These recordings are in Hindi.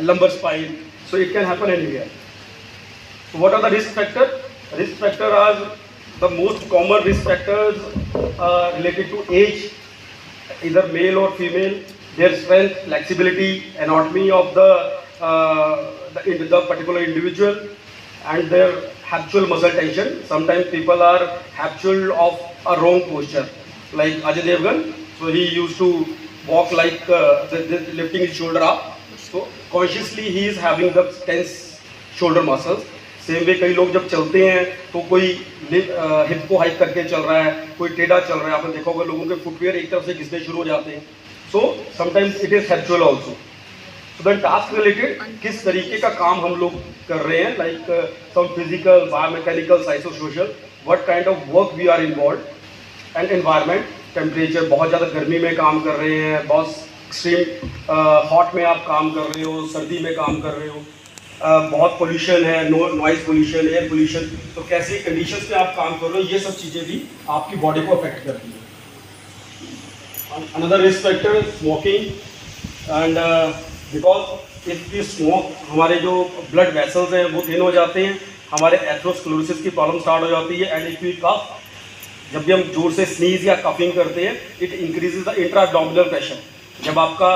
lumbar spine. So it can happen anywhere. So what are the risk factors? Risk factors are the most common risk factors related to age, either male or female, their strength, flexibility, anatomy of the particular individual, and their habitual muscle tension. Sometimes people are habitual of a wrong posture, like Ajay Devgan. So he used to walk like lifting his shoulder up. So consciously he is having the tense shoulder muscles. Same way कई लोग जब चलते हैं तो कोई हिप को हाइक करके चल रहा है, कोई टेढ़ा चल रहा है, आपने देखा होगा लोगों के फुटवेयर एक तरफ से घिसने शुरू हो जाते हैं. So sometimes it is habitual also. So then task related किस तरीके का काम हम लोग कर रहे हैं, like some physical, biomechanical, psycho social, what kind of work we are involve, and environment, temperature, बहुत ज़्यादा गर्मी में काम कर रहे हैं, बहुत एक्सट्रीम हॉट में आप काम कर रहे हो, सर्दी में काम कर रहे हो, बहुत पोल्यूशन है, नॉइज पोल्यूशन, एयर पोल्यूशन, तो कैसी कंडीशंस पे आप काम कर रहे हो, ये सब चीज़ें भी आपकी बॉडी को अफेक्ट करती है. Another risk factor smoking, and because if we smoke, हमारे जो ब्लड वेसल्स हैं वो थिन हो जाते हैं, हमारे एथेरोस्क्लेरोसिस की प्रॉब्लम स्टार्ट हो जाती है. एंड इफ वी कफ, जब भी हम जोर से स्नीज या कफिंग करते हैं, it increases the intra abdominal pressure. जब आपका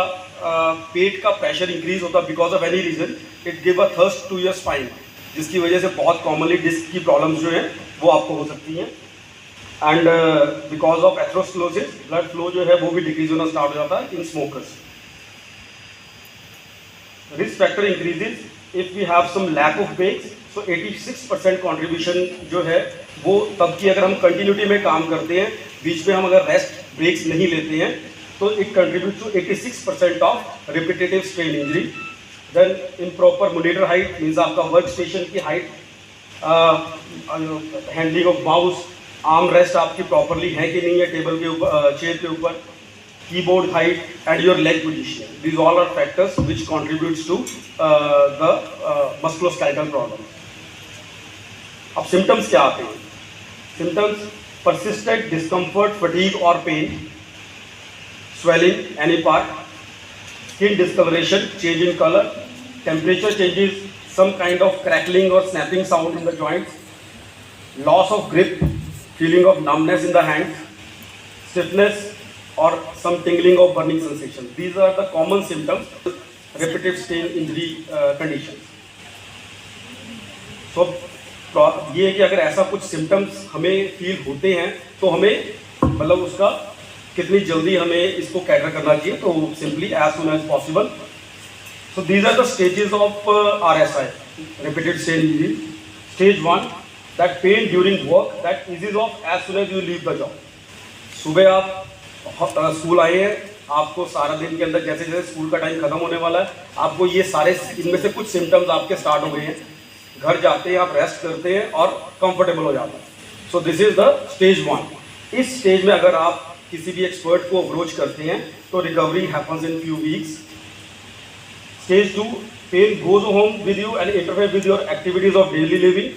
पेट का प्रेशर इंक्रीज होता है because of any reason, it give a thrust to your spine, जिसकी वजह से बहुत कॉमनली डिस्क की प्रॉब्लम्स जो हैं वो आपको हो सकती हैं. And because of atherosclerosis blood flow जो है वो भी डिक्रीज होना स्टार्ट हो जाता है in smokers. Risk factor increases if we have some lack of breaks. So 86% contribution जो है वो तब की, अगर हम कंटिन्यूटी में काम करते हैं, बीच में हम अगर रेस्ट ब्रेक्स नहीं लेते हैं, तो it contribute to 86% of repetitive strain injury. Then improper monitor height means आपका वर्क स्टेशन की height, handling of mouse, arm rest आपकी प्रॉपरली है कि नहीं है टेबल के ऊपर, चेयर के ऊपर, keyboard height, and your leg position. These all are factors which contributes to the musculoskeletal problem. अब सिम्टम्स क्या आते हैं? Symptoms: persistent discomfort, fatigue or pain, swelling any part, skin discoloration, change in color, temperature changes, some kind of crackling or snapping sound in the joints, loss of grip, feeling of numbness in the hands, stiffness or some tingling or burning sensation. These are the common symptoms of repetitive strain injury conditions. So ये है कि अगर ऐसा कुछ सिम्टम्स हमें फील होते हैं तो हमें मतलब उसका कितनी जल्दी हमें इसको कैटर करना चाहिए, तो simply as soon as possible. So these are the stages of RSI, repeated strain injury. Stage 1, that pain during work that eases off as soon as you leave the job. सुबह आप स्कूल आए हैं, आपको सारा दिन के अंदर जैसे जैसे स्कूल का टाइम खत्म होने वाला है, आपको ये सारे इनमें से कुछ सिम्टम्स आपके स्टार्ट हो गए हैं. घर जाते हैं, आप रेस्ट करते हैं और कंफर्टेबल हो जाते हैं. So this is the stage 1. इस स्टेज में अगर आप किसी भी एक्सपर्ट को अप्रोच करते हैं तो recovery happens in few weeks. Stage 2, pain goes home with you and interfere with your activities of daily living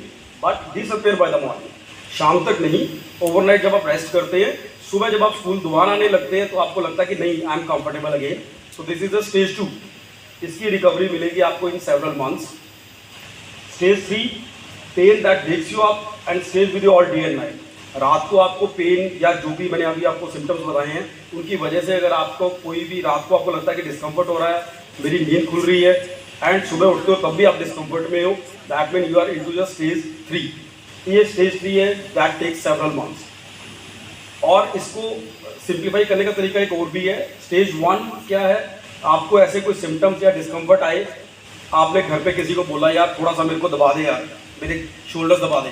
but disappear by the morning. शाम तक नहीं, ओवरनाइट जब आप रेस्ट करते हैं, सुबह जब आप स्कूल दोबारा आने लगते हैं तो आपको लगता है कि नहीं, I am comfortable again. So this is the stage 2. इसकी रिकवरी मिलेगी आपको in several months. Stage 3, pain that wakes you up and stays with you all day and night. रात को आपको पेन या जो भी मैंने अभी आपको सिम्टम्स बताए हैं उनकी वजह से अगर आपको कोई भी रात को आपको लगता है कि डिस्कम्फर्ट हो रहा है, मेरी नींद खुल रही है, एंड सुबह उठते हो तब भी आप डिस्कम्फर्ट में हो, that mean you are into the stage 3. ये स्टेज 3 है, दैट टेक्स सेवरल मंथ्स. और इसको सिंप्लीफाई करने का तरीका एक और भी है. स्टेज 1 क्या है? आपको ऐसे कोई सिम्टम्स या डिस्कम्फर्ट आए, आपने घर पे किसी को बोला यार थोड़ा सा मेरे को दबा दे, यार मेरे शोल्डर्स दबा दे.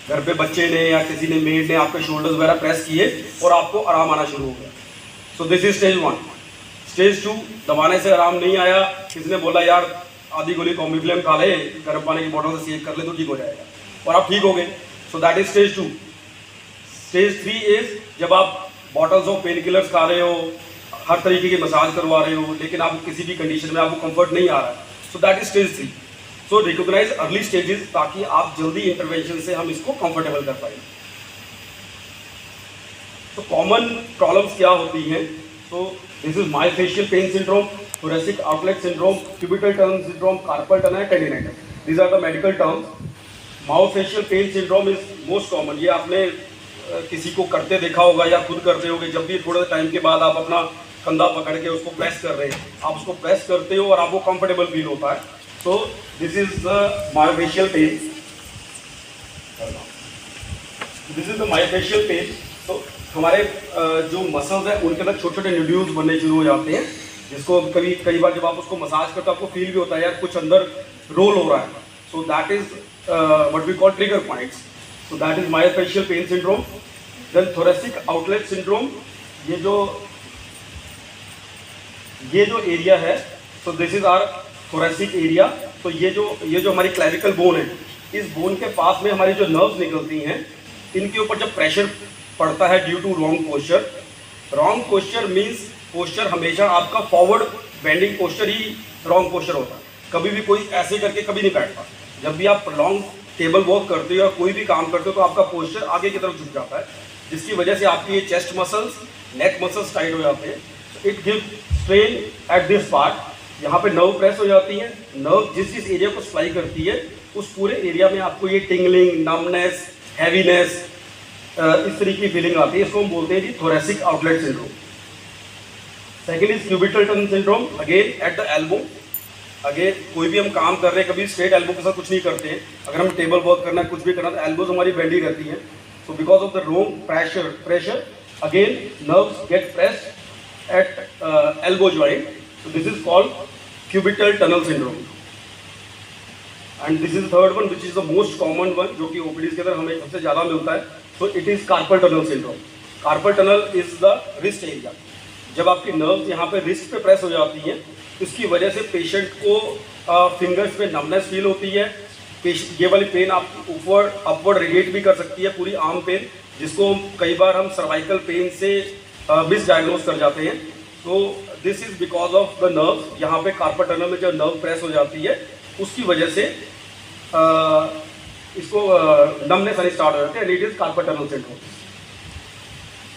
घर पे बच्चे ने या किसी ने, मेड ने आपके शोल्डर्स वगैरह प्रेस किए और आपको आराम आना शुरू हो गया. सो दिस इज स्टेज 1. स्टेज 2, दबाने से आराम नहीं आया, किसी ने बोला यार आधी गोली कॉम्बिफ्लेम खा ले, गर्म पानी की बोतल से सेक कर ले तो ठीक हो जाएगा, और आप ठीक हो गए. सो that is stage 2. Stage 3 is जब आप बॉटल्स ऑफ पेन किलर्स खा रहे हो, हर तरीके की मसाज करवा रहे हो, लेकिन आपको किसी भी कंडीशन में आपको कंफर्ट नहीं आ रहा है. So that is stage 3. So recognise early stages ताकि आप जल्दी इंटरवेंशन से हम इसको कंफर्टेबल कर पाए. तो कॉमन प्रॉब्लम्स क्या होती हैं? तो this is myofascial pain syndrome. thoracic outlet syndrome, cubital tunnel syndrome, carpal tunnel, tendinitis. These are the medical terms. Myofascial pain syndrome is most common. ये आपने किसी को करते देखा होगा या खुद करते होगे। जब भी थोड़े टाइम के बाद आप अपना कंधा पकड़ के उसको प्रेस कर रहे हैं, आप उसको प्रेस करते हो और आपको कंफर्टेबल फील होता है। सो this is the myofascial pen. This is the myofascial pen. तो हमारे जो मसल्स हैं उनके अंदर छोटे छोटे न्यूड्यूल्स बनने शुरू हो जाते हैं, जिसको कई बार जब आप उसको मसाज करते हो आपको फील भी होता है यार कुछ अंदर रोल हो रहा है। So that is what we call trigger points. So that is myofascial pain syndrome. Then thoracic outlet syndrome, ये जो एरिया है, तो this is our thoracic area. तो ये जो हमारी क्लैविकल बोन है, इस बोन के पास में हमारी जो नर्व्स निकलती हैं, इनके ऊपर जब प्रेशर पड़ता है due to wrong posture. Wrong posture means posture हमेशा आपका फॉरवर्ड बेंडिंग पोस्चर ही रॉन्ग पोस्चर होता है। कभी भी कोई ऐसे करके कभी नहीं बैठता। जब भी आप लॉन्ग टेबल वॉक करते हो या कोई भी काम करते हो तो आपका पोस्चर आगे की तरफ झुक जाता है, जिसकी वजह से आपकी ये चेस्ट मसल्स, नेक मसल्स टाइट हो जाते हैं। It give strain at this part. यहाँ पे नर्व प्रेस हो जाती है। नर्व जिस एरिया को सप्लाई करती है उस पूरे एरिया में आपको ये टिंगलिंग, नमनेस, हैवीनेस, इस तरीके की फीलिंग आती है। इसको हम बोलते हैं जी thoracic outlet syndrome. Second is cubital tunnel syndrome, again at the elbow. Again कोई भी हम काम कर रहे हैं, कभी स्ट्रेट एल्बो के साथ कुछ नहीं करते हैं। अगर हम टेबल वर्क करना है, कुछ भी करना है, तो एल्बोज हमारी बेंडी रहती है। So because of the wrong pressure again nerves get pressed at elbow joint. So this is called cubital tunnel syndrome. And this is third one which is the most common one, जो कि ओपीडीज के अंदर हमें सबसे ज़्यादा मिलता है। So it is carpel tunnel syndrome. Carpal tunnel is the wrist area. जब आपकी नर्व्स यहाँ पे रिस्ट पे प्रेस हो जाती हैं, इसकी वजह से पेशेंट को फिंगर्स में नमनेस फील होती है। ये वाली पेन आप अपवर्ड रेडिएट भी कर सकती है, पूरी आर्म पेन, जिसको कई बार हम सर्वाइकल पेन से मिस डायग्नोज कर जाते हैं। तो this is because of the nerve. यहाँ पे कार्पल टनल में जब नर्व प्रेस हो जाती है उसकी वजह से इसको नमनेस आनी स्टार्ट हो जाती है, and it is carpel tunnel syndrome.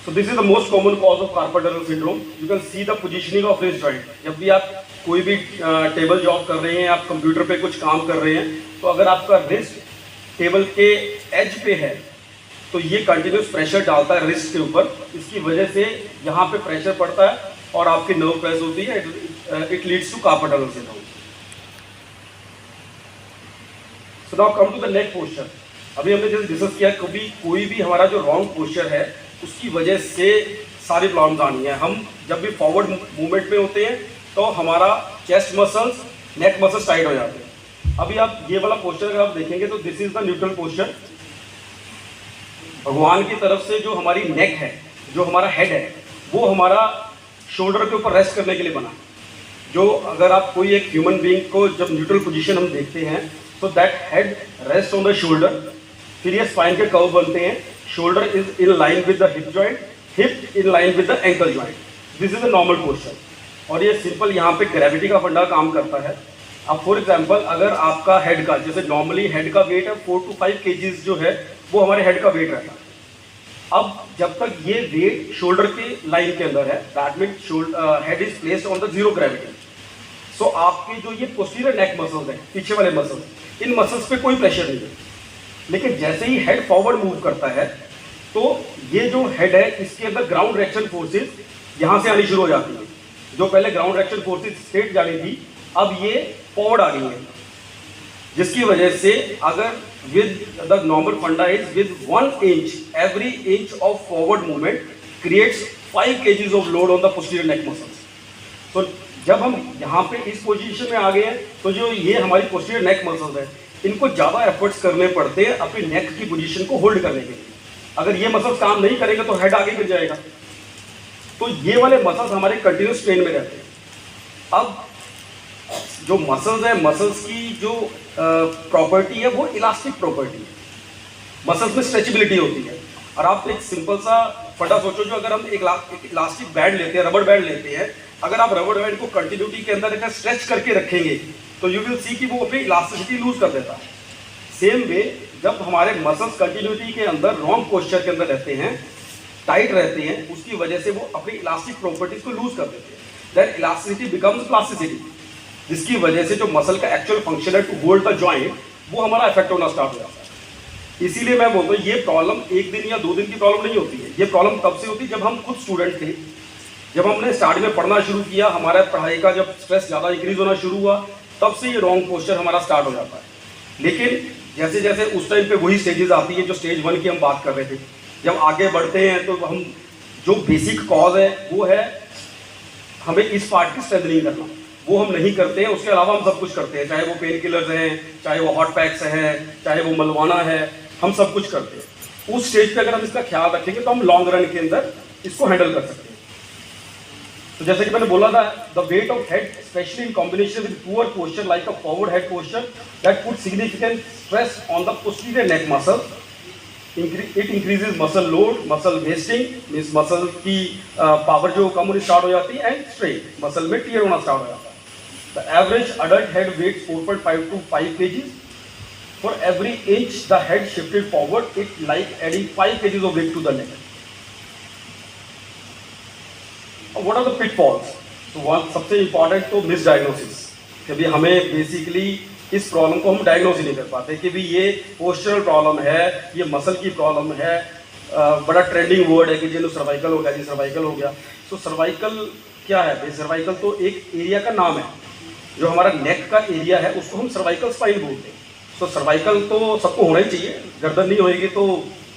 So this is the most common cause of carpal tunnel syndrome. You can see the positioning of wrist joint. जब भी आप कोई भी टेबल जॉब कर रहे हैं, आप कंप्यूटर पे कुछ काम कर रहे हैं, तो अगर आपका रिस्ट टेबल के एज पे है तो ये कंटिन्यूस प्रेशर डालता है रिस्ट के ऊपर। इसकी वजह से यहाँ पे प्रेशर पड़ता है और आपकी नर्व प्रेस होती है। It leads to carpal tunnel syndrome. So now come to the neck posture. अभी हमने जैसे डिस्कस किया, कभी कोई भी हमारा जो रॉन्ग पोस्चर है उसकी वजह से सारी प्रॉब्लम्स आनी है। हम जब भी फॉरवर्ड मूवमेंट में होते हैं तो हमारा चेस्ट मसल्स, नेक मसल्स टाइट हो जाते हैं। अभी आप ये वाला पोस्चर अगर आप देखेंगे तो this is the neutral posture. भगवान की तरफ से जो हमारी नेक है, जो हमारा हेड है, वो हमारा शोल्डर के ऊपर रेस्ट करने के लिए बना। जो अगर आप कोई एक ह्यूमन बीइंग को जब न्यूट्रल पोजीशन हम देखते हैं तो that head rest on the shoulder. फिर ये स्पाइन के कर्व बनते हैं। Shoulder is in line with the hip joint, hip in line with the ankle joint. This is the normal posture. और ये सिंपल यहाँ पे ग्रेविटी का फंडा काम करता है। अब फॉर एग्जांपल अगर आपका हेड का, जैसे नॉर्मली हेड का वेट है 4 to 5 kgs जो है वो हमारे हेड का वेट रहता है। अब जब तक ये वेट शोल्डर के लाइन के अंदर है, that mean head is placed on the zero gravity. So आपके जो ये पोस्टीरियर नेक मसल्स हैं, पीछे वाले मसल्स, इन मसल्स पे कोई प्रेशर नहीं है। लेकिन जैसे ही हेड फॉरवर्ड मूव करता है तो ये जो हेड है इसके अंदर ग्राउंड रिएक्शन फोर्सेस यहाँ से आनी शुरू हो जाती है। जो पहले ग्राउंड रिएक्शन फोर्सेस स्ट्रेट जानी थी, अब ये फॉरवर्ड आ गई है, जिसकी वजह से अगर विद द नॉर्मल फंडा is with 1 inch every inch of forward movement creates 5 kgs of load on the posterior neck muscles. तो जब हम यहाँ पे इस पोजीशन में आ गए हैं तो जो ये हमारी पोस्टीरियर नेक मसल्स है, इनको ज़्यादा एफर्ट्स करने पड़ते हैं अपनी नेक की पोजीशन को होल्ड करने के लिए। अगर ये मसल्स काम नहीं करेंगे तो हेड आगे गिर जाएगा। तो ये वाले मसल्स हमारे कंटिन्यूस स्ट्रेन में रहते हैं। अब जो मसल्स है, मसल्स की जो प्रॉपर्टी है वो इलास्टिक प्रॉपर्टी है। मसल्स में स्ट्रेचेबिलिटी होती है। और आप एक सिंपल सा फटा सोचो, जो अगर हम एक इलास्टिक बैंड लेते हैं, रबर बैंड लेते हैं, अगर आप रबर बैंड को कंटिन्यूटी के अंदर एक स्ट्रेच करके रखेंगे तो यू विल सी कि वो अपनी इलास्टिसिटी लूज कर देता है। सेम वे जब हमारे मसल्स कंटिन्यूटी के अंदर रॉन्ग पोस्चर के अंदर रहते हैं, टाइट रहते हैं, उसकी वजह से वो अपनी इलास्टिक प्रॉपर्टीज को लूज कर देते हैं। देन इलास्टिसिटी बिकम्स प्लास्टिसिटी, जिसकी वजह से जो मसल का एक्चुअल फंक्शन है टू होल्ड द जॉइंट, वो हमारा इफेक्ट होना स्टार्ट हो जाता है। इसीलिए मैं बोलता हूँ ये प्रॉब्लम एक दिन या 2 दिन की प्रॉब्लम नहीं होती है। ये प्रॉब्लम तब से होती है जब हम खुद स्टूडेंट थे, जब हमने स्टार्ट में पढ़ना शुरू किया, हमारा पढ़ाई का जब स्ट्रेस ज़्यादा इंक्रीज होना शुरू हुआ, तब से ये रॉन्ग पोस्चर हमारा स्टार्ट हो जाता है। लेकिन जैसे जैसे उस टाइम पे वही स्टेजेस आती है जो स्टेज 1 की हम बात कर रहे थे, जब आगे बढ़ते हैं तो हम जो बेसिक कॉज है वो है हमें इस पार्ट की स्ट्रेंथनिंग करना, वो हम नहीं करते हैं। उसके अलावा हम सब कुछ करते हैं, चाहे वो पेन किलर्स हैं, चाहे वो हॉट पैक्स हैं, चाहे वो मलवाना है, हम सब कुछ करते हैं। उस स्टेज पे अगर हम इसका ख्याल रखेंगे तो हम लॉन्ग रन के अंदर इसको हैंडल कर सकते हैं। तो जैसे कि मैंने बोला था, the weight of head specially in combination with poor posture like a forward head posture that put significant stress on the posterior neck muscle, it increases muscle load, muscle wasting, means muscle की पावर जो कम होनी स्टार्ट हो जाती है, एंड स्ट्रेन, मसल में टीयर होना स्टार्ट हो जाता है। The average adult head weight 4.5 to 5 kgs. For every inch the head shifted forward, it like adding 5 kgs of weight to the neck. What are the pitfalls? So one सबसे important तो misdiagnosis, कि भी हमें बेसिकली इस प्रॉब्लम को हम डायग्नोज ही नहीं कर पाते कि भी ये पोस्चरल प्रॉब्लम है, ये मसल की प्रॉब्लम है। बड़ा ट्रेंडिंग वर्ड है कि जिन्होंने सर्वाइकल हो गया, जी सर्वाइकल हो गया। तो सर्वाइकल क्या है? सर्वाइकल तो एक एरिया का नाम है, जो हमारा नेक का एरिया है उसको हम सर्वाइकल स्पाइन बोलते हैं। तो सर्वाइकल तो सबको होना ही चाहिए, गर्दन नहीं होएगी तो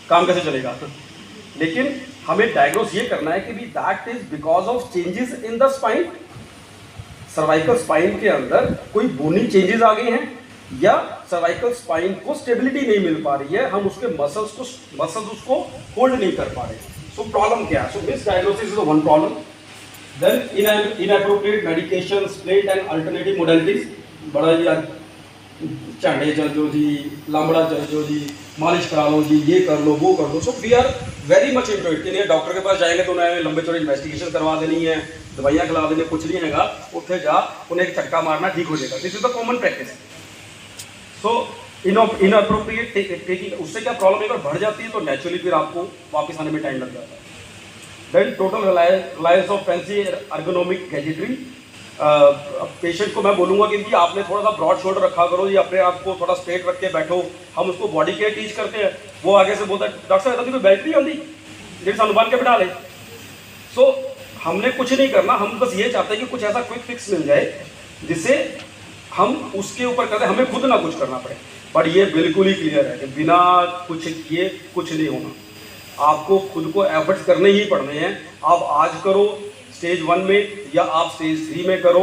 काम कैसे चलेगा। लेकिन हमें डायग्नोज ये करना है कि भी that is because of changes in the spine. Cervical spine के अंदर कोई बोनी चेंजेस आ गए हैं, या सर्वाइकल स्पाइन को स्टेबिलिटी नहीं मिल पा रही है, हम उसके मसल्स उसको होल्ड नहीं कर पा रहे। सो प्रॉब्लम क्या है? So misdiagnosis is one problem. Then inappropriate medication, split and alternative modalities. बड़ा जी झाड़े चल जो जी, लामड़ा चल जो जी, मालिश करा लो जी, ये कर लो, वो कर लो। So we are very much into it. कि डॉक्टर के पास जाएंगे तो उन्हें लंबे चौड़े इन्वेस्टिगेशन करवा देनी है, दवाइयाँ खिला देनी, कुछ नहीं हैगा, उठे जा, उन्हें एक झटका मारना, ठीक हो जाएगा। This is the common practice. So inappropriate taking, उससे क्या प्रॉब्लम एक बार बढ़ जाती है तो नेचुरली फिर आपको वापस आने में टाइम लग जाता है। Then total reliance of fancy ergonomic gadgetry. Patient को मैं बोलूँगा कि आपने थोड़ा सा ब्रॉड शोल्डर रखा करो, ये अपने आप को थोड़ा स्ट्रेट रख के बैठो। हम उसको बॉडी केयर टीच करते हैं, वो आगे से बोलता है डॉक्टर साहब कोई बेल्ट नहीं आती जिसे सानू बांध के बिठा ले। सो हमने कुछ नहीं करना, हम बस ये चाहते हैं कि कुछ ऐसा क्विक फिक्स मिल जाए जिससे हम उसके ऊपर करते, हमें खुद ना कुछ करना पड़े। बट ये बिल्कुल ही क्लियर है कि बिना कुछ किए कुछ नहीं होना, आपको खुद को एफर्ट्स करने ही पड़ने हैं। आप आज करो स्टेज 1 में, या आप स्टेज 3 में करो,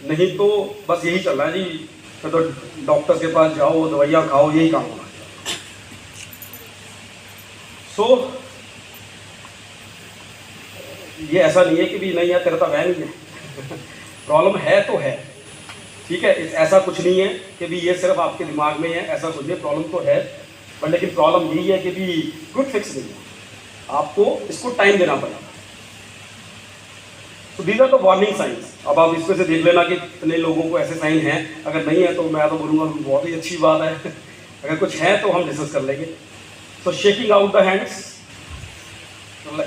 नहीं तो बस यही चल रहा है जी, तो डॉक्टर के पास जाओ, दवाइयाँ खाओ, यही काम होना है। सो ये ऐसा नहीं है कि भी नहीं है तेरा तो वह नहीं है प्रॉब्लम है तो है, ठीक है। ऐसा कुछ नहीं है कि भी ये सिर्फ आपके दिमाग में है, ऐसा कुछ नहीं, प्रॉब्लम तो है। पर लेकिन प्रॉब्लम यही है कि भी क्विक फिक्स नहीं है, आपको इसको टाइम देना पड़ेगा। तो these are the warning signs. अब आप इसमें से देख लेना कि कितने लोगों को ऐसे साइन हैं। अगर नहीं है तो मैं तो बोलूँगा बहुत ही अच्छी बात है, अगर कुछ है तो हम डिस्कस कर लेंगे। तो शेकिंग आउट द हैंड्स,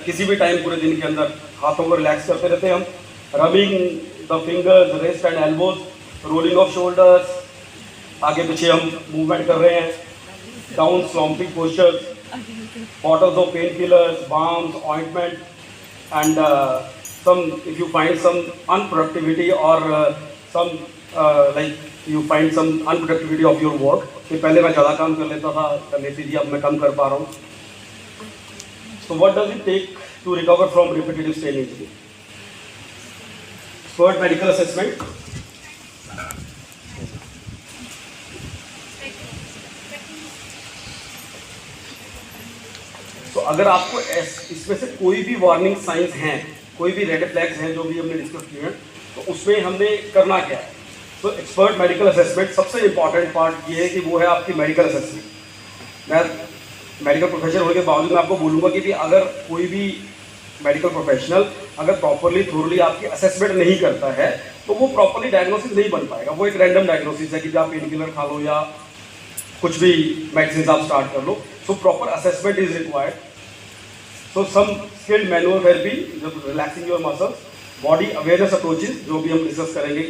किसी भी टाइम पूरे दिन के अंदर हाथों को रिलैक्स करते रहते हैं हम। Rubbing the fingers, rest and elbows, rolling of shoulders, आगे पीछे हम मूवमेंट कर रहे हैं। Down slumping posture, bottles of painkillers, balms, ointment, and if you find some unproductivity or like you find some unproductivity of your work, कि पहले मैं ज़्यादा काम कर लेता था, करने से अब मैं कम कर पा रहा हूँ। So what does it take to recover from repetitive strain injury? Expert medical assessment. तो अगर आपको इसमें से कोई भी वार्निंग साइंस हैं, कोई भी रेड फ्लैग्स हैं जो भी हमने डिस्कस किए हैं, तो उसमें हमने करना क्या है? तो एक्सपर्ट मेडिकल असेसमेंट, सबसे इम्पॉर्टेंट पार्ट ये है कि वो है आपकी मेडिकल असेसमेंट। मैं मेडिकल प्रोफेशनल होने के बावजूद मैं आपको बोलूँगा कि भी अगर कोई भी मेडिकल प्रोफेशनल अगर प्रॉपरली थोरली आपकी असेसमेंट नहीं करता है तो वो प्रॉपरली डायग्नोसिस नहीं बन पाएगा। वो एक रैंडम डायग्नोसिस है कि आप पेन किलर खा लो या कुछ भी मेडिसिन आप स्टार्ट कर लो। So proper assessment is required. So some skilled manual therapy, जब relaxing your muscles, body awareness approaches जो भी हम डिस्कस करेंगे,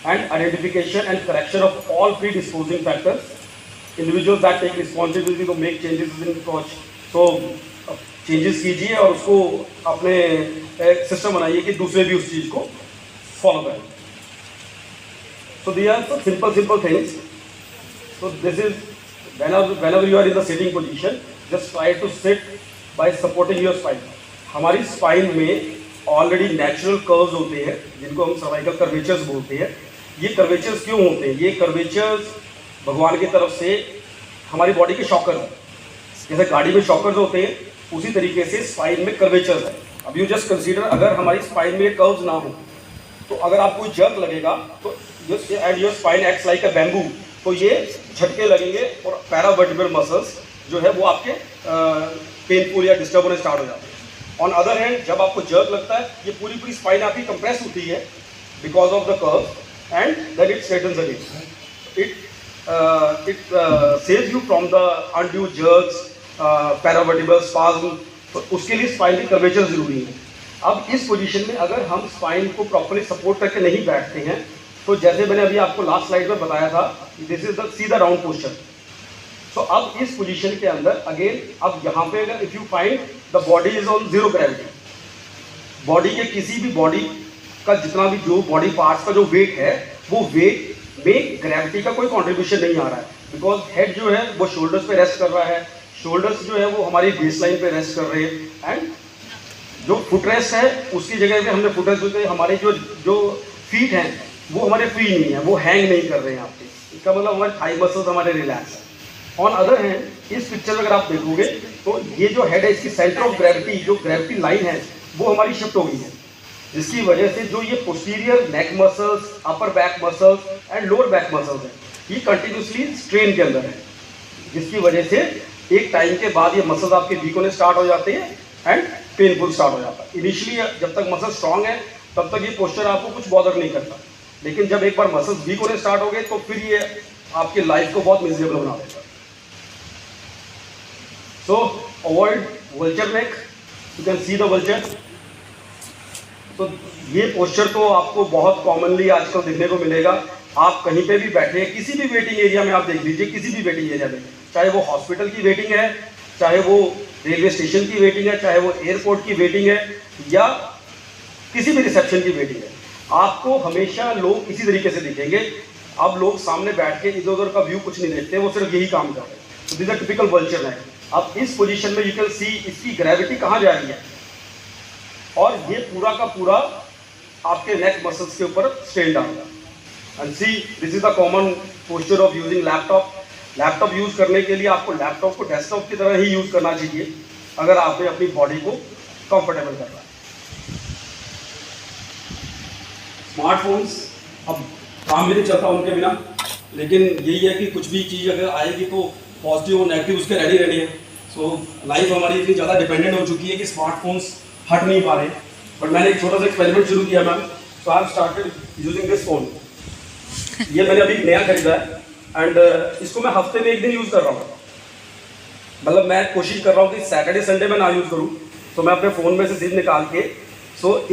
and identification and correction of all predisposing factors, individuals that take responsibility to make changes in approach. So changes कीजिए और उसको अपने सिस्टम बनाइए कि दूसरे भी उस चीज़ को फॉलो करें। So they are so simple things. So this is whenever you are in the sitting position, just try to sit by supporting your spine. हमारी स्पाइन में ऑलरेडी नेचुरल कर्व्स होते हैं जिनको हम सर्वाइकल कर्वेचर्स बोलते हैं। ये कर्वेचर्स क्यों होते हैं? ये कर्वेचर्स भगवान की तरफ से हमारी बॉडी के शॉकर्स हैं। जैसे गाड़ी में शॉकर्स होते हैं, उसी तरीके से स्पाइन में कर्वेचर्स है। अब यू जस्ट कंसीडर, अगर हमारी स्पाइन में कर्व्स ना हो तो अगर आपको जर्क लगेगा तो and your spine acts like a bamboo, तो ये झटके लगेंगे और पैरावर्टिब्रल मसल्स जो है वो आपके पेनफुल या डिस्टर्ब होने स्टार्ट हो जाते हैं। ऑन अदर हैंड जब आपको जर्क लगता है, ये पूरी स्पाइन आपकी कंप्रेस होती है because of the curve and then it straightens again. It saves you from the undue jerks, paravertebral spasm. तो उसके लिए स्पाइन की कर्वेचर जरूरी है। अब इस पोजीशन में अगर हम स्पाइन को प्रॉपर्ली सपोर्ट करके नहीं बैठते हैं, तो जैसे मैंने अभी आपको लास्ट स्लाइड में बताया था, दिस इज द सीधा राउंड पोस्चर। सो अब इस पोजीशन के अंदर अगेन, अब यहाँ पे अगर if you find the body is on zero gravity, body के किसी भी बॉडी का जितना भी जो बॉडी पार्ट्स का जो वेट है, वो वेट में ग्रेविटी का कोई कॉन्ट्रीब्यूशन नहीं आ रहा है, बिकॉज हेड जो है वो शोल्डर्स पे रेस्ट कर रहा है, शोल्डर्स जो है वो हमारी बेस लाइन पे रेस्ट कर रहे हैं, एंड जो फुट रेस्ट है उसकी जगह पे हमने फुट रेस्ट, हमारे जो फीट हैं वो हमारे फ्री नहीं है, वो हैंग नहीं कर रहे हैं आपके। इसका मतलब हमारे थाई मसल्स हमारे रिलैक्स है। ऑन अदर हैंड इस पिक्चर में अगर आप देखोगे तो ये जो हेड है, इसकी सेंटर ऑफ ग्रेविटी, जो ग्रेविटी लाइन है वो हमारी शिफ्ट हो गई है, जिसकी वजह से जो ये posterior neck muscles, upper back muscles and lower back muscles हैं, ये कंटिन्यूसली स्ट्रेन के अंदर है, जिसकी वजह से एक टाइम के बाद ये मसल्स आपके वीक होने स्टार्ट हो जाते हैं एंड पेनफुल स्टार्ट हो जाता है। इनिशियली जब तक मसल स्ट्रांग है तब तक ये पोस्चर आपको कुछ बॉदर नहीं करता, लेकिन जब एक बार मसल्स वीक होने स्टार्ट हो गए तो फिर ये आपकी लाइफ को बहुत मिजरेबल बना देगा। सो avoid vulture neck, you can see the vulture. तो ये पोस्चर तो आपको बहुत कॉमनली आजकल देखने को मिलेगा। आप कहीं पे भी बैठे हैं, किसी भी वेटिंग एरिया में आप देख लीजिए, किसी भी वेटिंग एरिया में, चाहे वो हॉस्पिटल की वेटिंग है, चाहे वो रेलवे स्टेशन की वेटिंग है, चाहे वो एयरपोर्ट की वेटिंग है, या किसी भी रिसेप्शन की वेटिंग है, आपको हमेशा लोग इसी तरीके से दिखेंगे। अब लोग सामने बैठ के इधर उधर का व्यू कुछ नहीं देखते, वो सिर्फ यही काम कर रहे हैं। तो दिस इज टिपिकल वल्चर है। अब इस पोजीशन में यू कैन सी इसकी ग्रेविटी कहाँ जा रही है, और ये पूरा का पूरा आपके नेक मसल्स के ऊपर स्ट्रेन डालेगा। And see this is the common posture of using laptop. Laptop use करने के लिए आपको लैपटॉप को डेस्कटॉप की तरह ही यूज करना चाहिए अगर आपने अपनी बॉडी को कंफर्टेबल करना है। स्मार्टफोन्स अब काम भी नहीं चलता उनके बिना, लेकिन यही है कि कुछ भी चीज़ अगर आएगी तो पॉजिटिव और नेगेटिव उसके रेडी रहने हैं। सो लाइफ हमारी इतनी ज़्यादा डिपेंडेंट हो चुकी है कि स्मार्टफोन्स हट नहीं पा रहे। बट मैंने एक छोटा सा एक्सपेरिमेंट शुरू किया ma'am. So I have started using this phone. ये मैंने अभी नया खरीदा है एंड इसको मैं हफ्ते में एक दिन यूज़ कर रहा हूँ। मतलब मैं कोशिश कर रहा हूँ कि सैटरडे संडे में ना यूज़ करूँ, तो मैं अपने फ़ोन में से सिम निकाल के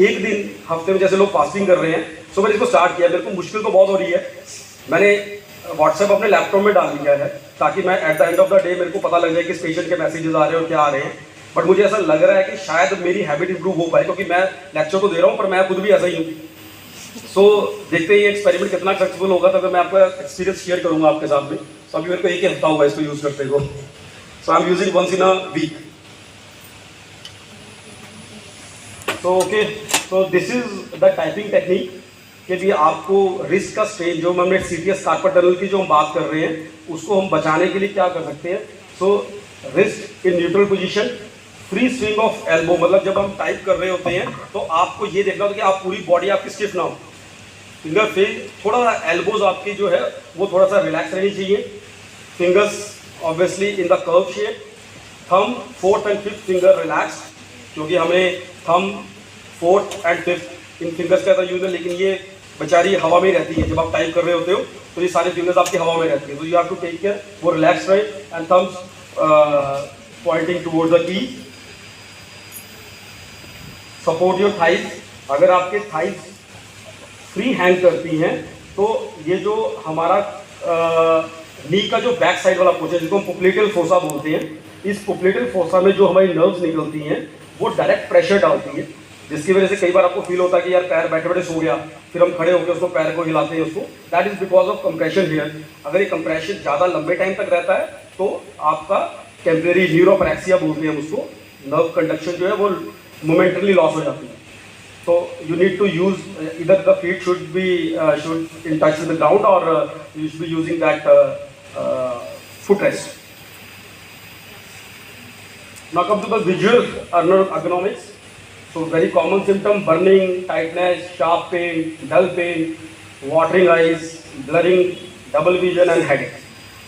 एक दिन हफ्ते में, जैसे लोग फास्टिंग कर रहे हैं, मैंने इसको स्टार्ट किया। मेरे को मुश्किल तो बहुत हो रही है। मैंने व्हाट्सएप अपने लैपटॉप में डाल दिया है ताकि मैं at the end of the day मेरे को पता लग जाए कि पेशेंट के मैसेजेस आ रहे हैं और क्या आ रहे हैं। बट मुझे ऐसा लग रहा है कि शायद मेरी हैबिट इंप्रूव हो पाए, क्योंकि मैं लेक्चर तो दे रहा हूँ पर मैं खुद भी ऐसा ही हूँ। देखते ही एक्सपेरिमेंट कितना सक्सेसफुल होगा, तब मैं आपका एक्सपीरियंस शेयर करूँगा आपके साथ में। अभी मेरे को एक ही हफ्ता हुआ इसको यूज़ करते को। I am using once in a week. तो this is the typing technique कि भी आपको रिस्ट का स्ट्रेन, जो हमने सीटीएस कार्पल टनल की जो हम बात कर रहे हैं, उसको हम बचाने के लिए क्या कर सकते हैं। Wrist in neutral position, free swing of elbow, मतलब जब हम टाइप कर रहे होते हैं तो आपको ये देखना होता है कि आप पूरी बॉडी आपकी स्टिफ ना हो। फिंगर फिर थोड़ा एल्बोज आपकी जो है वो थोड़ा सा रिलैक्स रहनी चाहिए। Fingers obviously in the curve shape, thumb 4th and 5th finger relax, क्योंकि हमें thumb 4th and 5th in fingers का यूज है, लेकिन ये बेचारी हवा में रहती है। जब आप टाइप कर रहे होते हो तो ये सारे फिंगर्स आपकी हवा में रहती है, तो you have to take care, वो रिलैक्स रहे and thumbs pointing towards the key. Support your thighs अगर आपके थाइज फ्री हैंग करती हैं तो ये जो हमारा नी का जो बैक साइड वाला पोर्शन जिसको हम पोप्लेटल फोसा बोलते हैं, इस पोप्लेटल फोसा में जो हमारी नर्व्स निकलती हैं वो डायरेक्ट प्रेशर डालती है, जिसकी वजह से कई बार आपको फील होता है कि यार पैर बैठे बैठे सो गया, फिर हम खड़े होकर उसको पैर को हिलाते हैं उसको, that is because of compression here. अगर ये कंप्रेशन ज़्यादा लंबे टाइम तक रहता है तो आपका टेम्परेरी न्यूरोपैरेक्सिया बोलते हैं उसको, नर्व कंडक्शन जो है वो मोमेंटली लॉस हो जाती है। So you need to use either the feet should be should in touch with the ground or you should be using that foot rest. Now come to the visual ergonomics. So very common symptom: burning, tightness, sharp pain, dull pain, watering eyes, blurring, double vision and headache.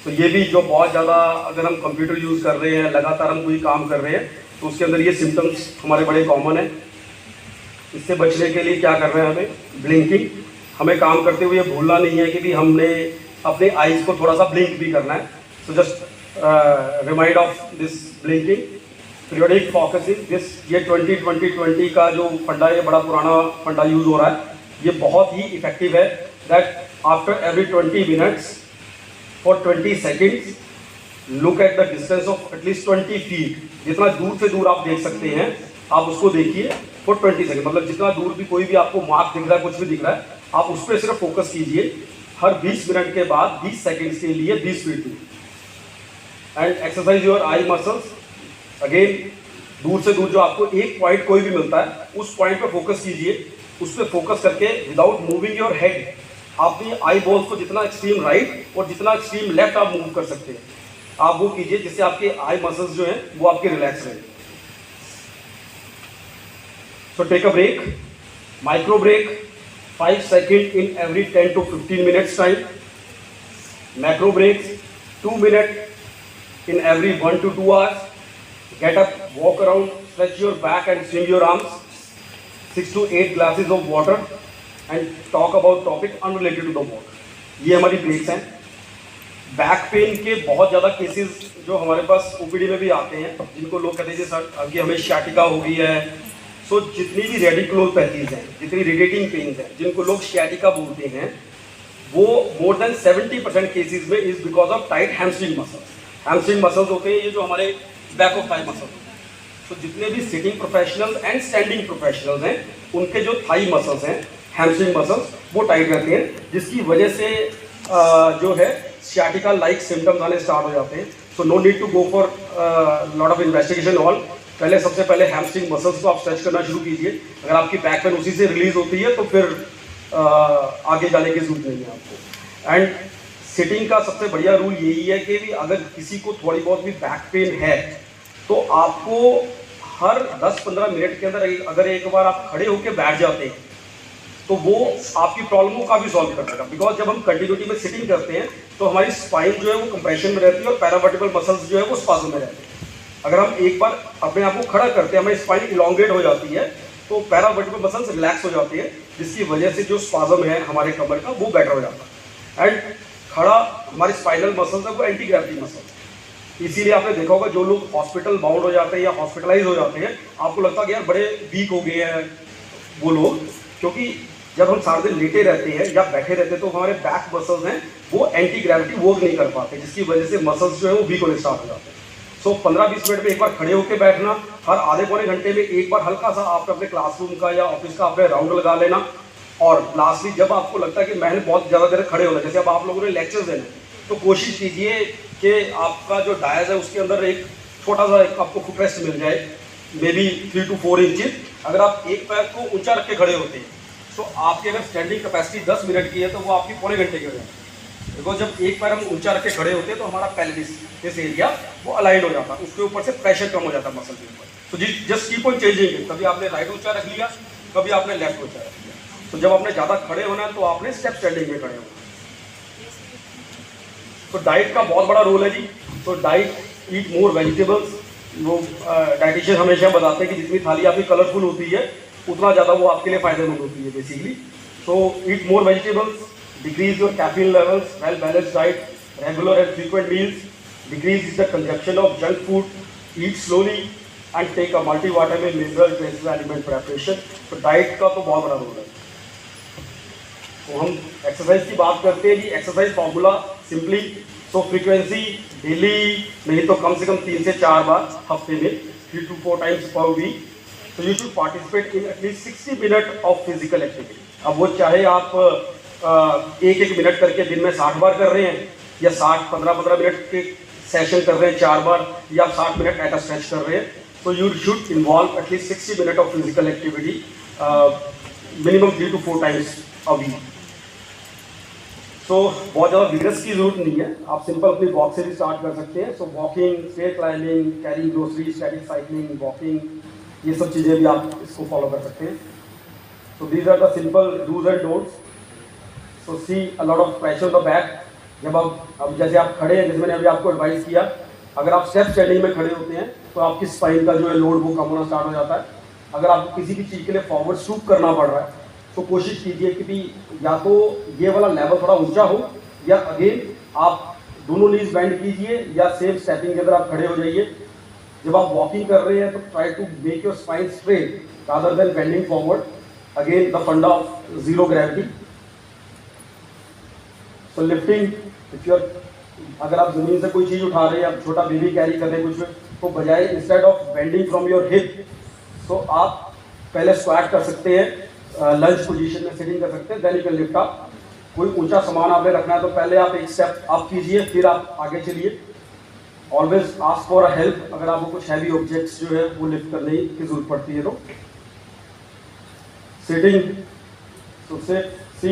तो ये भी जो बहुत ज़्यादा अगर हम कंप्यूटर यूज़ कर रहे हैं, लगातार हम कोई काम कर रहे हैं तो उसके अंदर ये सिम्टम्स हमारे बड़े कॉमन है। इससे बचने के लिए क्या करना है, हमें ब्लिंकिंग, हमें काम करते हुए भूलना नहीं है कि भी हमने अपने आईज को थोड़ा सा ब्लिंक भी करना है। So just remind of this blinking, periodic focusing, this ये 20-20-20 का जो फंडा है, बड़ा पुराना फंडा यूज़ हो रहा है, ये बहुत ही इफेक्टिव है। That after every 20 minutes for 20 seconds look at the distance of at least 20 feet, जितना दूर से दूर आप देख सकते हैं आप उसको देखिए फॉर 20 सेकेंड, मतलब जितना दूर भी कोई भी आपको मार्क दिख रहा है, कुछ भी दिख रहा है, आप उस पर सिर्फ फोकस कीजिए। हर 20 मिनट के बाद 20 सेकेंड्स के लिए 20 फीट दूर। And exercise your eye muscles, again दूर से दूर जो आपको एक पॉइंट कोई भी मिलता है उस पॉइंट पर फोकस कीजिए, उस पर फोकस करके विदाउट मूविंग योर हेड अपनी आई बॉल्स को जितना एक्सट्रीम राइट और जितना एक्सट्रीम लेफ्ट आप मूव कर सकते हैं आप वो कीजिए, जिससे आपके आई मसल्स जो हैं वो आपके रिलैक्स रहेंगे। So take a break, micro break, 5 seconds in every 10 to 15 minutes time. Macro breaks, 2 minutes in every 1 to 2 hours. Get up, walk around, stretch your back and swing your arms. 6 to 8 glasses of water and talk about topic unrelated to the water. ये हमारी ब्रेक्स हैं। बैक पेन के बहुत ज़्यादा केसेस जो हमारे पास ओपीडी में भी आते हैं, जिनको लोग कहते हैं सर अभी हमें शाटिका हो गई है। सो जितनी भी रेडिकुलोपैथीज हैं, जितनी इरिटेटिंग पेन्स हैं, जिनको लोग शाटिका बोलते हैं, वो मोर देन 70% केसेस में is because of tight hamstring muscles. Hamstring muscles होते हैं ये जो हमारे बैक ऑफ थाई मसल्स। तो जितने भी sitting professionals and standing professionals हैं उनके जो थाई मसल्स हैं, हैमस्ट्रिंग मसल्स, वो टाइट रहते हैं, जिसकी वजह से जो है शाटिका लाइक सिम्टम्स आने स्टार्ट हो जाते हैं। So no need to go for lot of investigation all. पहले सबसे पहले हैमस्ट्रिंग मसल्स को आप स्ट्रेच करना शुरू कीजिए। अगर आपकी बैक पेन उसी से रिलीज होती है तो फिर आगे जाने की जरूरत नहीं है आपको। एंड सिटिंग का सबसे बढ़िया रूल यही है कि भी अगर किसी को थोड़ी बहुत भी बैक पेन है तो आपको हर 10-15 मिनट के अंदर अगर एक बार आप खड़े होकर बैठ जाते हैं तो वो आपकी प्रॉब्लमों का भी सॉल्व कर देगा। बिकॉज जब हम कंटिन्यूटी में सिटिंग करते हैं तो हमारी स्पाइन जो है वो कंप्रेशन में रहती है और पैरावर्टिबल मसल्स जो है वो स्पाज्म में रहते हैं। अगर हम एक बार अपने आप को खड़ा करते हैं, हमारी स्पाइन इलोंगेट हो जाती है तो पैरावर्टिबल मसल्स रिलैक्स हो जाती है, जिसकी वजह से जो स्पाज्म है हमारे कमर का वो बेटर हो जाता है। एंड खड़ा हमारी स्पाइनल मसल्स है वो एंटी ग्रेविटी मसल। इसीलिए आपने देखा होगा जो लोग हॉस्पिटल बाउंड हो जाते हैं या हॉस्पिटलाइज हो जाते हैं, आपको लगता है कि यार बड़े वीक हो गए हैं वो लोग, क्योंकि जब हम सारे दिन लेटे रहते हैं या बैठे रहते हैं तो हमारे बैक मसल्स हैं वो एंटी ग्रेविटी वर्क नहीं कर पाते, जिसकी वजह से मसल्स जो है वो वीक होने स्टार्ट हो जाते हैं। सो 15-20 मिनट में एक बार खड़े होकर बैठना, हर आधे पौने घंटे में एक बार हल्का सा आप अपने क्लासरूम का या ऑफिस का अपने राउंड लगा लेना। और लास्टली जब आपको लगता है कि मैंने बहुत ज़्यादा देर खड़े होना, जैसे अब आप लोगों ने लेक्चर्स देना, तो कोशिश कीजिए कि आपका जो डायस है उसके अंदर एक छोटा सा आपको फुट रेस्ट मिल जाए, मे बी 3 to 4 इंचेस। अगर आप एक पैर को ऊंचा रख के खड़े होते हैं तो आपकी अगर स्टैंडिंग कैपेसिटी 10 मिनट की है तो वो आपकी पौने घंटे की हो जाती है। बिकॉज जब एक पैर हम ऊंचा रख के खड़े होते हैं तो हमारा पेल्विस दिस एरिया वो अलाइन हो जाता है, उसके ऊपर से प्रेशर कम हो जाता है मसल के ऊपर। तो जस्ट कीप ऑन चेंजिंग, कभी आपने राइट ऊंचा रख लिया, कभी आपने लेफ्ट ऊंचा रख लिया। तो जब आपने ज़्यादा खड़े होना है तो आपने स्टेप स्टैंडिंग में खड़े होना। तो डाइट का बहुत बड़ा रोल है जी। तो डाइट, ईट मोर वेजिटेबल्स। वो डाइटिशियन हमेशा बताते हैं कि जितनी थाली आपकी कलरफुल होती है उतना ज़्यादा वो आपके लिए फ़ायदेमंद होती है basically. So eat more vegetables, decrease your caffeine levels, well balanced diet, regular and frequent meals, decrease the consumption of junk food, eat slowly and take a multivitamin mineral trace element preparation. तो डाइट का तो बहुत बड़ा रोल है। तो हम एक्सरसाइज की बात करते हैं जी। एक्सरसाइज फॉर्मूला सिंपली, सो फ्रीक्वेंसी डेली नहीं तो कम से कम 3 से 4 बार हफ्ते में, 3 to 4 टाइम्स पर वीक। तो you should participate in at least 60 minute of physical activity. अब वो चाहे आप एक मिनट करके दिन में 60 बार कर रहे हैं, या 15 मिनट के सेशन कर रहे हैं 4 बार, या 60 मिनट एट अ स्ट्रेच कर रहे हैं। तो you should involve at least 60 minute of physical activity minimum 3 to 4 times a week. So बहुत ज़्यादा विग्रेस की जरूरत नहीं है, आप सिंपल अपनी वॉक से भी स्टार्ट कर सकते हैं। So walking, stair climbing, carrying grocery, static cycling, walking, ये सब चीज़ें भी आप इसको फॉलो कर सकते हैं। So these are the simple dos and don'ts. So see a lot of pressure on the back. जब अब जैसे आप खड़े हैं, जैसे मैंने अभी आपको एडवाइस किया, अगर आप स्टेप स्टैंडिंग में खड़े होते हैं तो आपकी स्पाइन का जो है लोड वो कम होना स्टार्ट हो जाता है। अगर आपको किसी भी चीज़ के लिए फॉरवर्ड स्टूप करना पड़ रहा है तो कोशिश कीजिए कि भी या तो ये वाला लेवल थोड़ा ऊंचा हो, या अगेन आप दोनों नीज बेंड कीजिए, या सेम स्टेपिंग के अंदर आप खड़े हो जाइए। जब आप वॉकिंग कर रहे हैं तो try to make your spine straight rather than bending forward. Again the funda of zero gravity. So lifting, if your अगर आप जमीन से कोई चीज उठा रहे हैं, आप छोटा बेबी कैरी कर रहे हैं कुछ, तो बजाय instead of bending from your hip, तो आप पहले स्क्वाट कर सकते हैं, लंच पोजीशन में सिटिंग कर सकते हैं, then you can lift up. कोई ऊंचा सामान आपने रखना है तो पहले आप एक स्टेप अप कीजिए, फिर आप आगे चलिए। Always ask for a help अगर आपको कुछ हैवी ऑब्जेक्ट्स जो है वो लिफ्ट करने की जरूरत पड़ती है तो। Sitting, so sit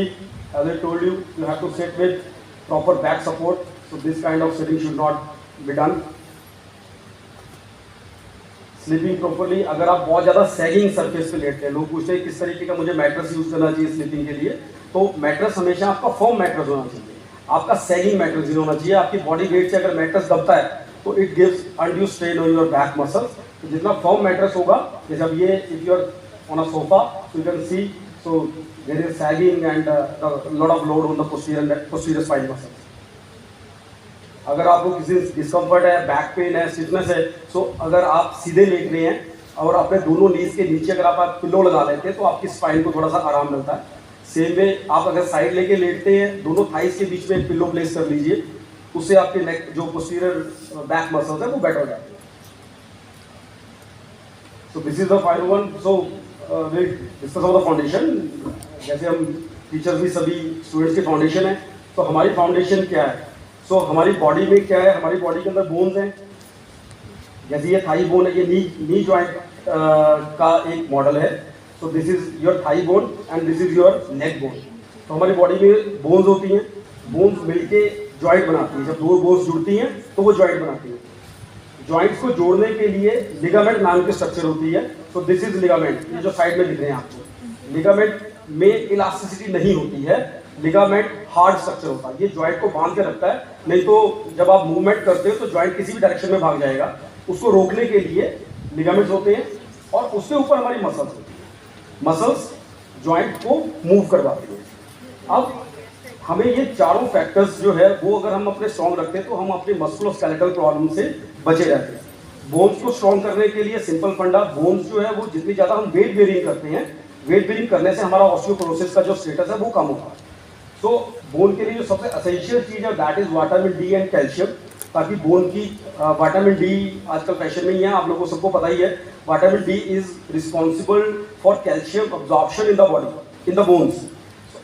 as I told you, you have to sit with proper back support, so this kind of sitting should not be done. Sleeping properly, अगर आप बहुत ज़्यादा सैगिंग सरफेस पे लेटते हैं, लोग पूछते हैं किस तरीके का मुझे मैट्रेस यूज़ करना चाहिए स्लीपिंग के लिए, तो मैट्रेस हमेशा आपका फर्म मैट्रेस होना चाहिए, आपका सैगिंग मैट्रेस नहीं होना चाहिए। आपकी बॉडी वेट से अगर मैट्रेस दबता है तो it gives undue strain on your back muscles. तो जितना फर्म मैट्रेस होगा, जैसे अब ये if you are on a sofa, so you can see, so there is sagging and lot of load on the posterior spine muscles. अगर आपको किसी डिस्कम्फर्ट है, बैक पेन है, स्टिफनेस है, सो अगर आप सीधे लेट रहे हैं और अपने दोनों नीज के नीचे अगर आप पिलो लगा लेते हैं तो आपकी स्पाइन को थोड़ा सा आराम मिलता है। सेम वे आप अगर साइड लेके लेटते हैं, दोनों थाइस के बीच में एक पिलो प्लेस कर लीजिए, उससे आपके नेक जो पोस्टीरियर बैक मसल्स है वो बेटर हो जाते हैं। So this is the final one. So we discuss of the foundation. जैसे हम टीचर्स भी सभी स्टूडेंट्स की फाउंडेशन है, तो हमारी फाउंडेशन क्या है? सो हमारी बॉडी में क्या है? हमारी बॉडी के अंदर बोन्स हैं, जैसे ये थाई बोन है, ये नी जॉइंट का एक मॉडल है। सो this is your thigh bone and this is your neck bone. तो हमारी बॉडी में बोन्स होती हैं, बोन्स मिलके जॉइंट बनाती हैं। जब दो बोन्स जुड़ती हैं तो वो जॉइंट बनाती हैं। जॉइंट्स को जोड़ने के लिए लिगामेंट नाम की स्ट्रक्चर होती है। सो दिस इज लिगामेंट, ये जो साइड में दिख रहे हैं आपको। लिगामेंट में इलास्टिसिटी नहीं होती है, लिगामेंट हार्ड स्ट्रक्चर होता है, ये जॉइंट को बांध के रखता है। नहीं तो जब आप मूवमेंट करते हो तो जॉइंट किसी भी डायरेक्शन में भाग जाएगा, उसको रोकने के लिए लिगामेंट्स होते हैं। और उसके ऊपर हमारी मसल्स होती है, मसल्स जॉइंट को मूव करवाती है। अब हमें ये चारों फैक्टर्स जो है वो अगर हम अपने स्ट्रॉन्ग रखते हैं तो हम अपने मस्कुलोस्केलेटल प्रॉब्लम से बचे रहते हैं। बोन्स को स्ट्रॉन्ग करने के लिए सिंपल फंडा, बोन्स जो है वो जितनी ज़्यादा हम वेट बेयरिंग करते हैं, वेट बेयरिंग करने से हमारा ऑस्टियोपोरोसिस का जो स्टेटस है वो कम होता है। तो बोन के लिए जो सबसे असेंशियल चीज़ है that is vitamin D and calcium, ताकि बोन की विटामिन डी आजकल फैशन में ही है, आप लोगों को सबको पता ही है। Vitamin D is responsible for calcium absorption in the body, in the bones.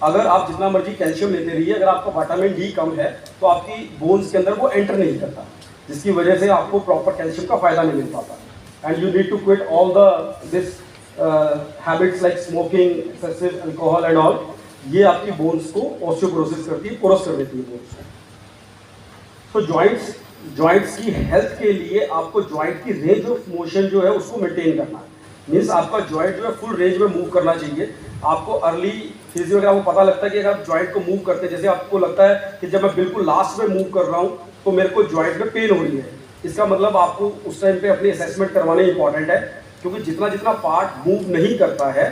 अगर आप जितना मर्जी कैल्शियम लेते रहिए, अगर आपका विटामिन डी कम है तो आपकी बोन्स के अंदर वो एंटर नहीं करता, जिसकी वजह से आपको प्रॉपर कैल्शियम का फायदा नहीं मिल पाता। And you need to quit all the this habits like smoking, excessive alcohol and all. ये आपकी बोन्स को ऑस्टियोपोरोसिस करती है, पोरस कर देती है बोन्स को। तो जॉइंट्स की हेल्थ के लिए आपको जॉइंट की रेंज ऑफ मोशन जो है उसको मेंटेन करना है। मीन्स आपका जॉइंट जो है फुल रेंज में मूव करना चाहिए। आपको अर्ली फिजियो अगर आपको पता लगता है कि अगर आप जॉइंट को मूव करते हैं, जैसे आपको लगता है कि जब मैं बिल्कुल लास्ट में मूव कर रहा हूँ तो मेरे को जॉइंट में पेन हो रही है, इसका मतलब आपको उस टाइम पे अपनी असेसमेंट करवाना इंपॉर्टेंट है। क्योंकि जितना जितना पार्ट मूव नहीं करता है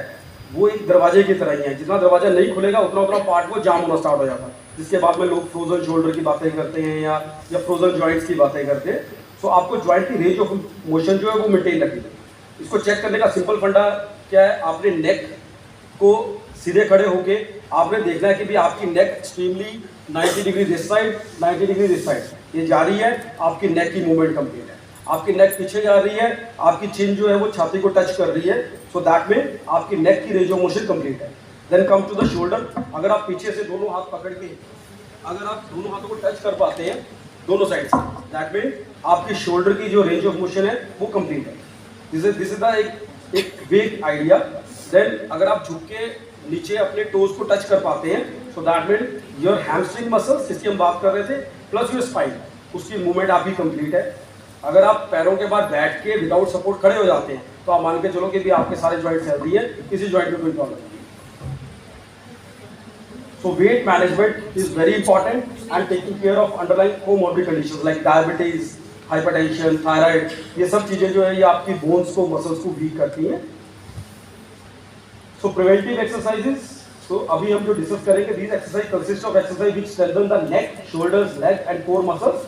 वो एक दरवाजे की तरह ही है, जितना दरवाजा नहीं खुलेगा उतना उतना पार्ट वो जाम होना स्टार्ट हो जाता है, जिसके बाद में लोग फ्रोजन शोल्डर की बातें करते हैं या फ्रोजन जॉइंट्स की बातें करते हैं। तो आपको जॉइंट की रेंज ऑफ मोशन जो है वो मेंटेन रखनी है। इसको चेक करने का सिंपल फंडा क्या है, आपने नेक को सीधे खड़े होके आपने देखना है कि भी आपकी neck extremely 90 degree this side, 90 degree this side, ये जा रही है, आपकी नेक की मूवमेंट कंप्लीट है। आपकी नेक पीछे जा रही है, आपकी चिन जो है वो छाती को टच कर रही है, सो दैट में आपकी नेक की रेंज ऑफ मोशन कंप्लीट है। Then come to the shoulder, अगर आप पीछे से दोनों हाथ पकड़ के अगर आप दोनों हाथों को टच कर पाते हैं दोनों साइड से, दैट में आपकी शोल्डर की जो रेंज ऑफ मोशन है वो कंप्लीट है। दिस इज द एक बिग आइडिया। देन अगर आप झुक के नीचे अपने टोज को टच कर पाते हैं, so that mean your hamstring muscles, जिसकी हम बात कर रहे थे, प्लस योर स्पाइन, उसकी मूवमेंट आपकी कंप्लीट है। अगर आप पैरों के बाद बैठ के विदाउट सपोर्ट खड़े हो जाते हैं तो आप मान के चलो कि भी आपके सारे जॉइंट्स हेल्दी है, किसी जॉइंट में कोई प्रॉब्लम नहीं। So weight management is very important and taking care of underlying comorbid conditions like diabetes, hypertension, thyroid, ये सब चीजें जो है ये आपकी बोन्स को, मसल्स को वीक करती हैं। So preventive exercises, तो अभी हम जो डिस्कस करेंगे, these exercise consist of exercise which strengthen the neck, shoulders, leg and core muscles।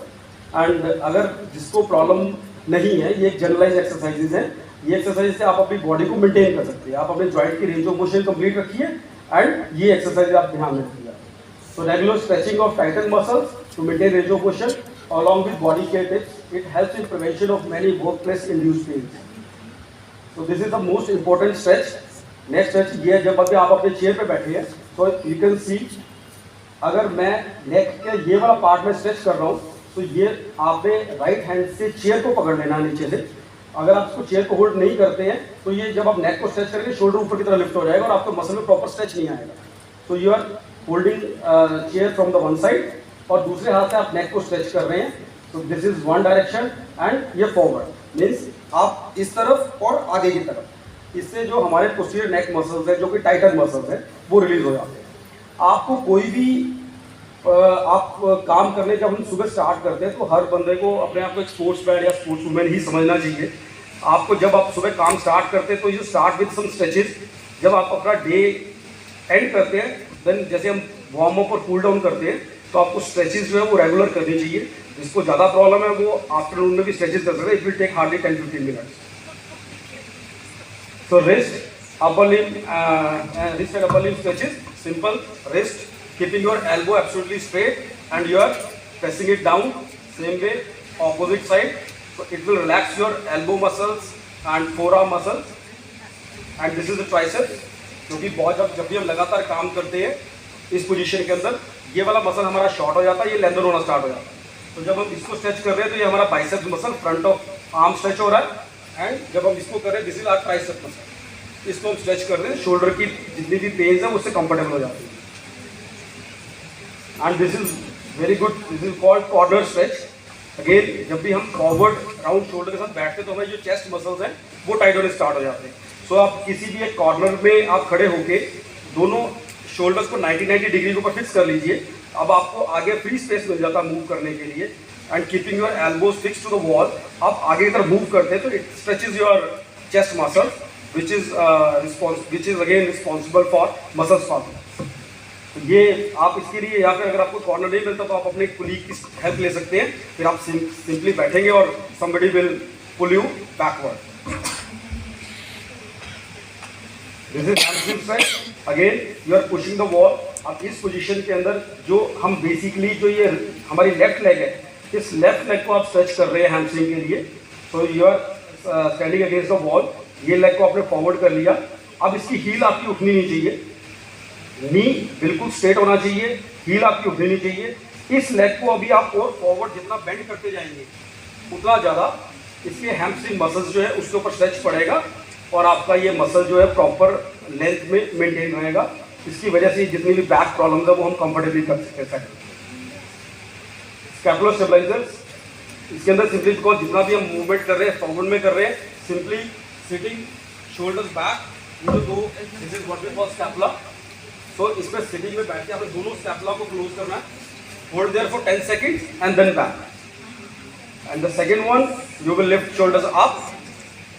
and अगर जिसको प्रॉब्लम नहीं है, ये एक जनरलाइज एक्सरसाइजेज हैं। ये एक्सरसाइज से आप अपनी बॉडी को मेंटेन कर सकते हैं, आप अपने जॉइंट की रेंज ऑफ मोशन कंप्लीट रखिए एंड ये एक्सरसाइज आप ध्यान में रखिए। So regular stretching of tightened muscles to maintain range of motion along with body care tips, it helps in prevention of many workplace induced pains। So this is the most important stretch। Next stretch ये है, जब अभी आप अपने चेयर पे बैठे हैं तो यू कैन सी, अगर मैं नेक के ये वाला पार्ट में स्ट्रेच कर रहा हूँ तो ये आपने राइट हैंड से चेयर को पकड़ लेना नीचे से। अगर आप इसको चेयर को होल्ड नहीं करते हैं तो ये जब आप नेक को स्ट्रेच करेंगे शोल्डर ऊपर की तरफ लिफ्ट हो जाएगा और आपको मसल में प्रॉपर स्ट्रेच नहीं आएगा। तो you are holding chair from the one side और दूसरे हाथ से आप नेक को स्ट्रेच कर रहे हैं। तो this is one direction and ये फॉरवर्ड मीन्स आप इस तरफ और आगे की तरफ। इससे जो हमारे पोस्टीरियर नेक मसल्स हैं, जो कि टाइटन मसल्स हैं, वो रिलीज हो जाते हैं। आपको कोई भी आप काम करने जब हम सुबह स्टार्ट करते हैं तो हर बंदे को अपने आप को एक स्पोर्ट्स मैन या स्पोर्ट्स वुमेन ही समझना चाहिए। आपको जब आप सुबह काम स्टार्ट करते हैं तो you start with some stretches. जब आप अपना डे एंड करते हैं देन जैसे हम वार्म अप और कूल डाउन करते हैं तो आपको स्ट्रेचेस जो है वो रेगुलर करनी चाहिए। जिसको ज़्यादा प्रॉब्लम है वो आफ्टरनून में भी स्ट्रेचेस कर सकते हैं। It will take hardly 10-15 minutes. So wrist, upper limb, wrist and upper limb stretches. Simple wrist, keeping your elbow absolutely straight and you are pressing it down. Same way, opposite side. So it will relax your elbow muscles and forearm muscles. And this is the triceps. क्योंकि बहुत जब भी हम लगातार काम करते हैं इस पोजीशन के अंदर, ये वाला मसल हमारा शॉर्ट हो जाता है, ये लेंथर होना स्टार्ट हो जाता है। तो जब हम इसको स्ट्रेच कर रहे हैं तो ये हमारा biceps muscle, front of arm stretch हो रहा है। एंड जब हम इसको कर रहे हैं this is our tricep muscle, इसको हम स्ट्रेच कर रहे हैं, शोल्डर की जितनी भी पेन्स है उससे कंफर्टेबल हो जाती है। And this is very good, this is called corner stretch. Again जब भी हम फॉरवर्ड राउंड शोल्डर के साथ बैठते हैं तो हमारे जो चेस्ट मसल्स हैं वो टाइट होने स्टार्ट हो जाते हैं। सो आप किसी भी एक कॉर्नर में आप खड़े होके दोनों शोल्डर्स को 90 डिग्री के ऊपर फिक्स कर लीजिए। अब आपको आगे फ्री स्पेस मिल जाता है मूव करने के लिए। And keeping your elbows fix to the wall, आप आगे की तरफ मूव करते हैं तो it stretches your chest muscle which is again responsible for muscle spasm. तो ये आप इसके लिए, या फिर अगर आपको कॉर्नर नहीं मिलता तो आप अपने कुलीग की हेल्प ले सकते हैं। फिर आप सिंपली बैठेंगे और somebody will pull you backward। This is hamstring stretch. Again you are pushing the wall। अब इस पोजीशन के अंदर जो हम बेसिकली जो ये हमारी लेफ्ट लेग है, इस लेफ्ट लेग को आप स्ट्रेच कर रहे हैं हैमस्ट्रिंग के लिए। So you are standing against the wall, ये लेग को आपने फॉरवर्ड कर लिया। अब इसकी हील आपकी उठनी नहीं चाहिए, नी बिल्कुल स्ट्रेट होना चाहिए, हील आपकी उठनी नहीं चाहिए। इस लेग को अभी आप और फॉरवर्ड जितना बेंड करते जाएंगे उतना ज़्यादा इसके हैमस्ट्रिंग मसल्स जो है उसके ऊपर स्ट्रेच पड़ेगा और आपका ये मसल जो है प्रॉपर लेंथ में मेंटेन रहेगा। इसकी वजह से जितनी भी बैक प्रॉब्लम है वो हम कंफर्टेबली कर सकते हैं। स्कैपुलर स्टेबलाइजर्स, इसके अंदर सिंपली बिकॉज जितना भी हम मूवमेंट कर रहे हैं फॉरवर्ड में कर रहे हैं, simply sitting shoulders back, this is what we call scapula. तो इसमें सिटिंग में बैठ के हमें दोनों स्कैपुला को क्लोज करना है, hold there for 10 seconds and then back. And the second one you will lift shoulders up,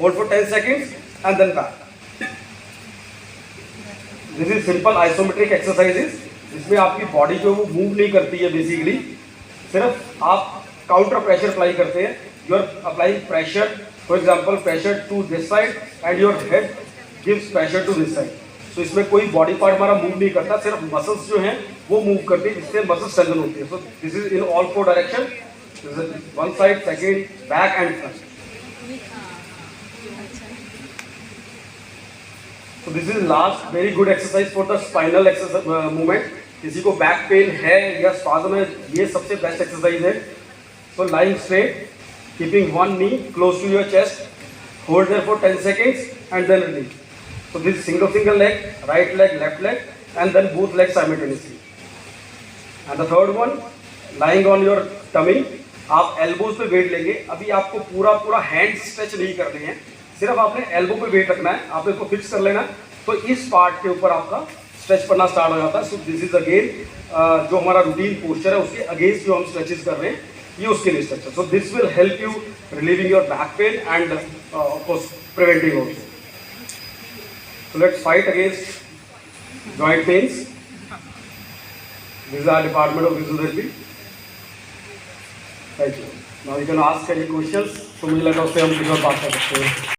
hold for 10 seconds and then back. This is simple isometric exercises, जिसमें आपकी बॉडी जो वो मूव नहीं करती है, बेसिकली सिर्फ आप काउंटर प्रेशर अप्लाई करते हैं। You are applying pressure for example pressure to this side and your head gives pressure to this side. तो इसमें कोई बॉडी पार्ट हमारा मूव नहीं करता, सिर्फ मसल्स जो हैं वो मूव करती है, जिससे मसल स्ट्रेंथन होती है। सो this is in all four direction, one side, second, back and front. So this is last very good exercise for the spinal exercise movement। किसी को बैक पेन है या स्पाज़म है, ये सबसे बेस्ट एक्सरसाइज है। So lying straight, keeping one knee close to your chest, hold there for 10 seconds and then release। So this is single leg, right leg, left leg, and then both legs simultaneously। And the third one, lying on your tummy, आप एल्बोज पे वेट लेंगे। अभी आपको पूरा हैंड स्ट्रेच नहीं करने हैं, सिर्फ आपने एल्बो पे वेट रखना है, आपने इसको फिक्स कर लेना, तो इस पार्ट के ऊपर आपका स्ट्रेच करना स्टार्ट हो जाता है। सो दिस इज अगेन जो हमारा रूटीन पोस्चर है उसके अगेंस्ट जो हम स्ट्रेचेस कर रहे हैं, ये उसके लिए structure. So this will help you relieving your back pain and of course preventing also. So let's fight against joint pains. This is our department of physiotherapy. Thank you. Now you can ask any questions. तो मुझे लगा उससे हम कुछ और बात कर सकते हैं।